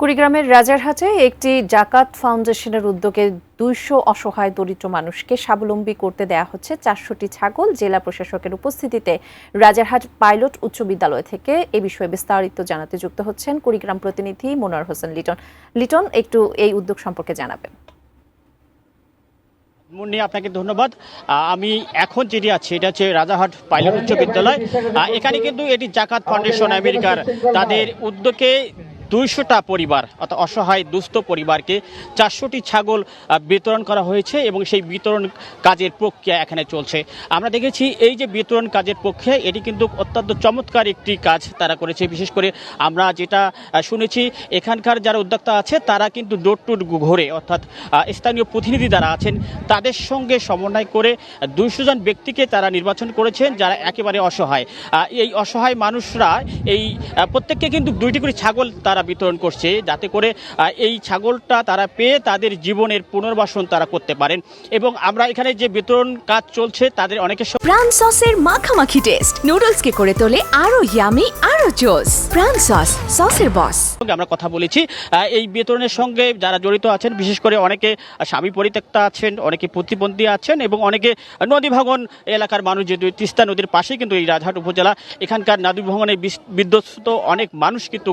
কুড়িগ্রামের রাজারহাটে একটি জাকাত ফাউন্ডেশনের উদ্যোগে ২০০ অসহায় দরিদ্র মানুষকে স্বাবলম্বী করতে দেয়া হচ্ছে ৪০০টি ছাগল। জেলা প্রশাসকের উপস্থিতিতে রাজারহাট পাইলট উচ্চ বিদ্যালয় থেকে এ বিষয়ে বিস্তারিত জানাতে যুক্ত হচ্ছেন কুড়িগ্রাম প্রতিনিধি মনোয়ার হোসেন লিটন। লিটন, একটু এই উদ্যোগ সম্পর্কে জানাবেন। মুন্নি, আপনাকে ধন্যবাদ। আমি এখন যেটি আছি এটা হচ্ছে রাজারহাট পাইলট উচ্চ বিদ্যালয়। এখানে কিন্তু এটি জাকাত ফাউন্ডেশন আমেরিকার তাদের উদ্যোগে ২০০টা পরিবার অর্থাৎ অসহায় দুস্থ পরিবারকে ৪০০টি ছাগল বিতরণ করা হয়েছে এবং সেই বিতরণ কাজের প্রক্রিয়া এখানে চলছে। আমরা দেখেছি এই যে বিতরণ কাজের প্রক্রিয়া এটি কিন্তু অত্যন্ত চমৎকার একটি কাজ তারা করেছে। বিশেষ করে আমরা যেটা শুনেছি এখানকার যারা উদ্যোক্তা আছে তারা কিন্তু ডোর টু ঘুরে অর্থাৎ স্থানীয় প্রতিনিধি যারা আছেন তাদের সঙ্গে সমন্বয় করে ২০০ জন ব্যক্তিকে তারা নির্বাচন করেছেন যারা একেবারে অসহায়। এই অসহায় মানুষরা এই প্রত্যেককে কিন্তু ২টি করে ছাগল তারা বিতরণ করছে যাতে করে এই ছাগলটা তারা পেয়ে তাদের জীবনের পুনর্বাসন তারা করতে পারেন। এবং আমরা এখানে যে বিতরণ কাজ চলছে তাদের অনেকের প্রাণ সসের মাখামাখি টেস্ট নুডলসকে করে তোলে আরো ইয়ামি আরো জোস। প্রাণ সস, সসের বস। আমরা কথা বলেছি এই বিতরণের সঙ্গে যারা জড়িত আছেন, বিশেষ করে অনেকে স্বামী পরিত্যক্তা আছেন, অনেকে প্রতিবন্ধী আছেন এবং অনেকে নদী ভাঙন এলাকার মানুষ, যেহেতু তিস্তা নদীর পাশেই কিন্তু এই রাজারহাট উপজেলা, এখানকার নদী ভাঙনে বিধ্বস্ত অনেক মানুষ কিন্তু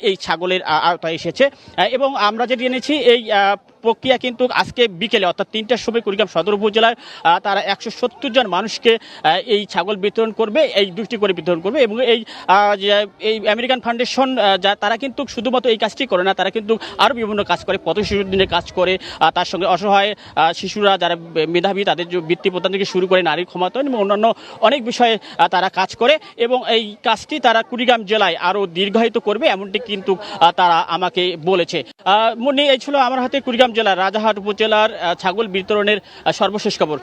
এই ছাগলের আওতায় এসেছে। এবং আমরা যেটি জেনেছি এই প্রক্রিয়া কিন্তু আজকে বিকেলে অর্থাৎ ৩টার সময় কুড়িগ্রাম সদর উপজেলায় তারা ১৭০ জন মানুষকে এই ছাগল বিতরণ করবে, এই ২টি করে বিতরণ করবে। এবং এই আমেরিকান ফাউন্ডেশন তারা কিন্তু শুধুমাত্র এই কাজটি করে না, তারা কিন্তু আরও বিভিন্ন কাজ করে, পথ শিশুর দিনে কাজ করে, তার সঙ্গে অসহায় শিশুরা যারা মেধাবী তাদের বৃত্তি প্রদান থেকে শুরু করে নারীর ক্ষমতায়ন এবং অন্যান্য অনেক বিষয়ে তারা কাজ করে। এবং এই কাজটি তারা কুড়িগ্রাম জেলায় আরও দীর্ঘায়িত করবে এমনটি কিন্তু তারা আমাকে বলেছে। মুন্নি, এই ছিল আমার হাতে কুড়িগ্রাম জেলার রাজারহাট উপজেলার ছাগল বিতরণের সর্বশেষ খবর।